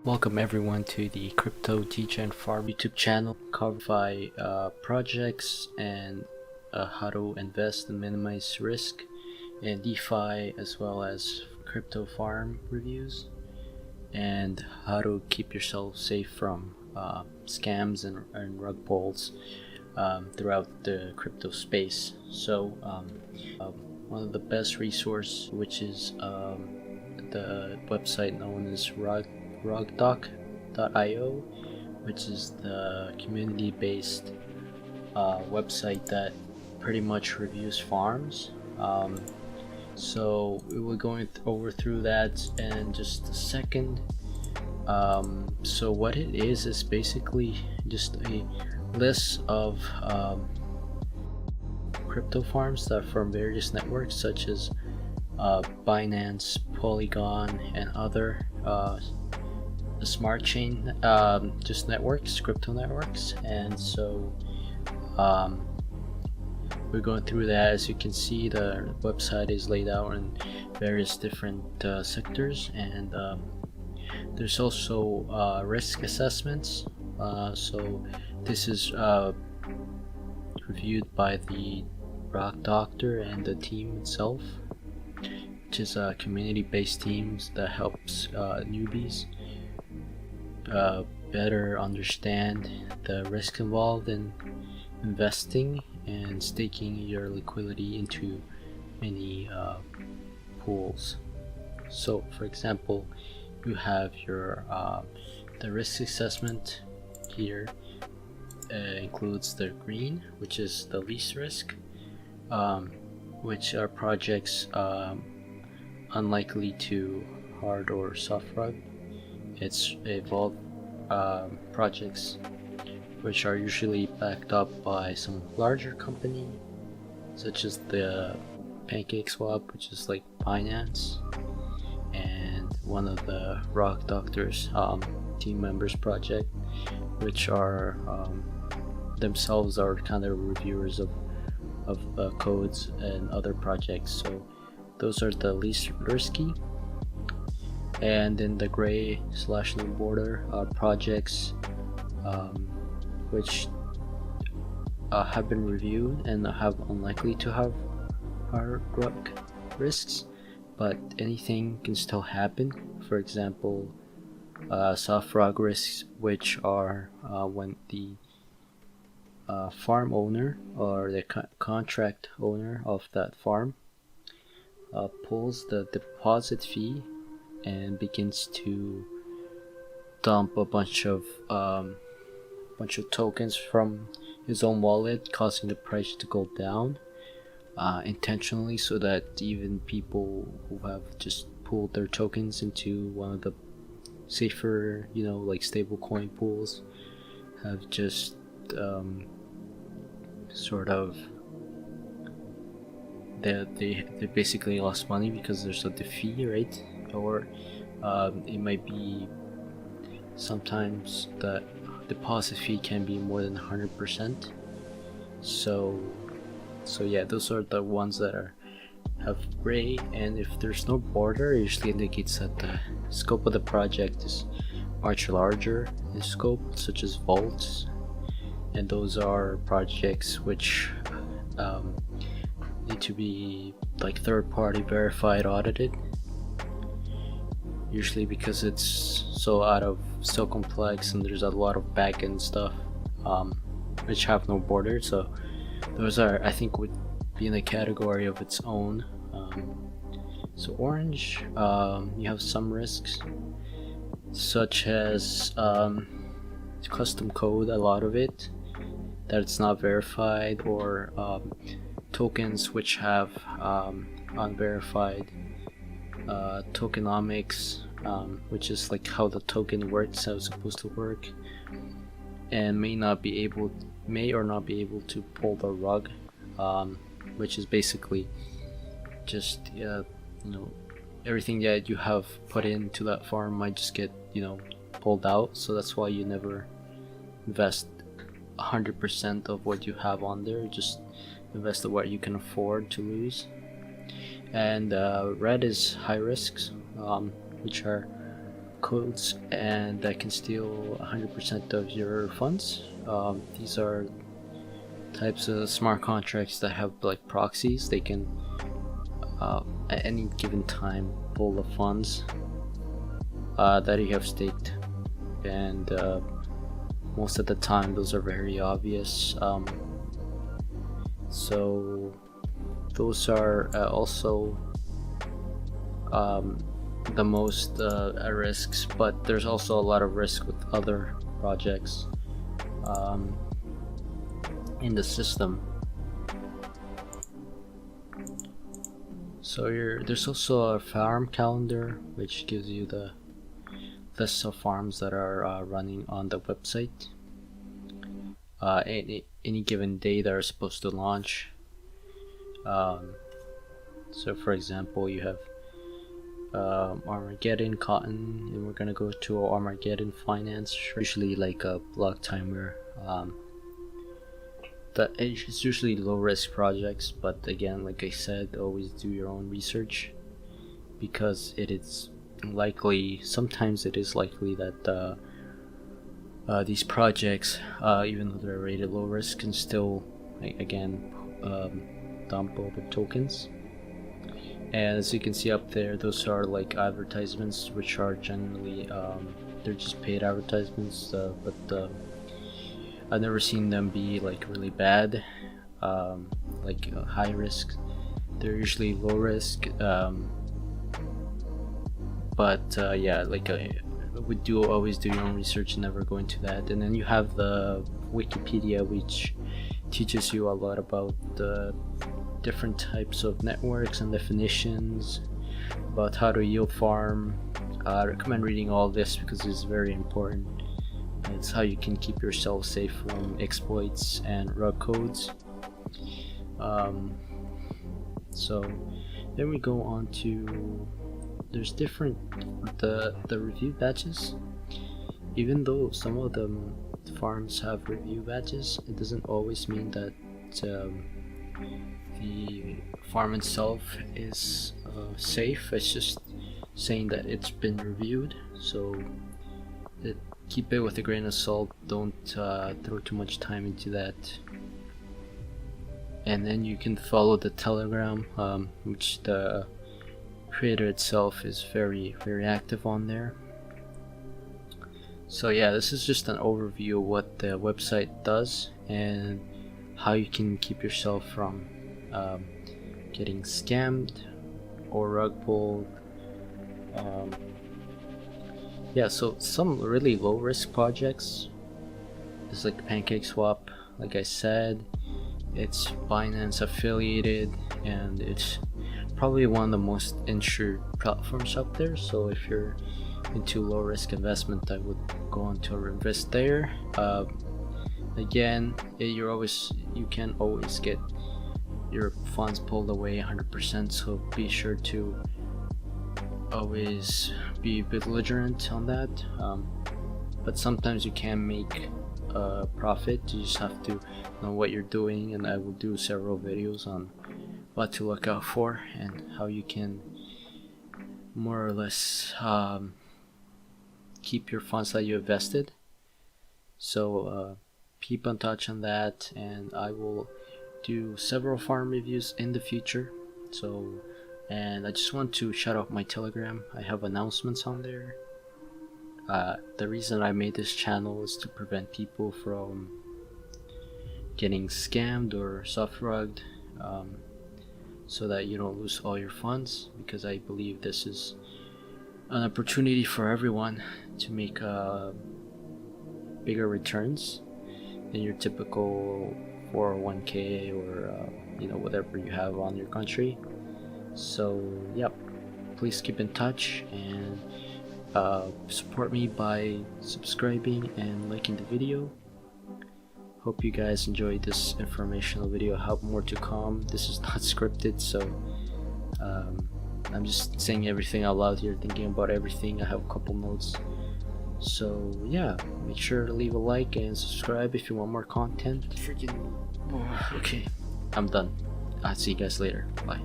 Welcome everyone to the Crypto Degen Farm YouTube channel, covered by projects and how to invest and minimize risk in DeFi, as well as crypto farm reviews and how to keep yourself safe from scams and rug pulls throughout the crypto space. So one of the best resource, which is the website known as rugdoc.io, which is the community-based website that pretty much reviews farms. So we will go over through that in just a second. So what it is basically just a list of crypto farms that are from various networks such as Binance, Polygon, and other smart chain just networks, crypto networks. And so we're going through that. As you can see, the website is laid out in various different sectors, and there's also risk assessments. So this is reviewed by the Rock Doctor and the team itself, which is a community-based teams that helps newbies better understand the risk involved in investing and staking your liquidity into many pools. So for example, you have your the risk assessment here. Includes the green, which is the least risk, which are projects unlikely to hard or soft rug. It's evolved projects which are usually backed up by some larger company, such as the PancakeSwap, which is like Binance, and one of the Rock Doctors team members project, which are themselves are kind of reviewers of codes and other projects. So those are the least risky. And then the gray / no border are projects which have been reviewed and have unlikely to have hard rug risks, but anything can still happen. For example, soft rug risks, which are when the farm owner or the contract owner of that farm pulls the deposit fee and begins to dump a bunch of tokens from his own wallet, causing the price to go down intentionally, so that even people who have just pulled their tokens into one of the safer, like stable coin pools, have just sort of they basically lost money because there's a fee, right? Or it might be sometimes the deposit fee can be more than 100%. So yeah, those are the ones that have gray. And if there's no border, it usually indicates that the scope of the project is much larger in scope, such as vaults, and those are projects which need to be like third-party verified, audited, usually because it's so complex and there's a lot of back-end stuff which have no border. So those are, I think, would be in a category of its own. So orange, you have some risks, such as custom code, a lot of it that it's not verified, or tokens which have unverified tokenomics, which is like how the token works, how it's supposed to work, and may or not be able to pull the rug, which is basically just everything that you have put into that farm might just get pulled out. So that's why you never invest 100% of what you have on there. Just invest what you can afford to lose. And red is high risks, which are codes and that can steal 100% of your funds. These are types of smart contracts that have like proxies. They can at any given time pull the funds that you have staked, and most of the time those are very obvious. So those are also the most risks, but there's also a lot of risk with other projects in the system. So there's also a farm calendar, which gives you the list of farms that are running on the website. Any given day that are supposed to launch. So for example, you have Armageddon Cotton, and we're gonna go to Armageddon Finance, usually like a block timer. It's usually low risk projects, but again, like I said, always do your own research, because it is likely, sometimes it is likely that these projects, even though they're rated low risk, can still again dump all the tokens. And as you can see up there, those are like advertisements, which are generally they're just paid advertisements, but I've never seen them be like really bad, like high risk. They're usually low risk, but yeah, like always do your own research and never go into that. And then you have the Wikipedia, which teaches you a lot about the different types of networks and definitions, about how to yield farm. I recommend reading all this because it's very important. It's how you can keep yourself safe from exploits and rug codes. So then we go on to, there's different the review badges. Even though some of them farms have review badges, it doesn't always mean that the farm itself is safe. It's just saying that it's been reviewed, so keep it with a grain of salt. Don't throw too much time into that. And then you can follow the Telegram, which the creator itself is very active on there. So yeah, this is just an overview of what the website does and how you can keep yourself from getting scammed or rug pulled. Yeah, so some really low risk projects is like PancakeSwap. Like I said, it's Binance affiliated, and it's probably one of the most insured platforms out there. So if you're into low risk investment, I would go on to invest there. Again, you can always get your funds pulled away 100%, so be sure to always be vigilant on that. But sometimes you can make a profit. You just have to know what you're doing, and I will do several videos on what to look out for and how you can more or less keep your funds that you invested. So keep in touch on that, and I will do several farm reviews in the future. So, and I just want to shout out my Telegram. I have announcements on there. The reason I made this channel is to prevent people from getting scammed or soft rugged, so that you don't lose all your funds, because I believe this is an opportunity for everyone to make bigger returns than your typical 401k or whatever you have on your country. So yep, please keep in touch and support me by subscribing and liking the video. Hope you guys enjoyed this informational video. I have more to come. This is not scripted, so I'm just saying everything out loud here, thinking about everything. I have a couple notes. So yeah, make sure to leave a like and subscribe if you want more content. Okay, I'm done. I'll see you guys later. Bye.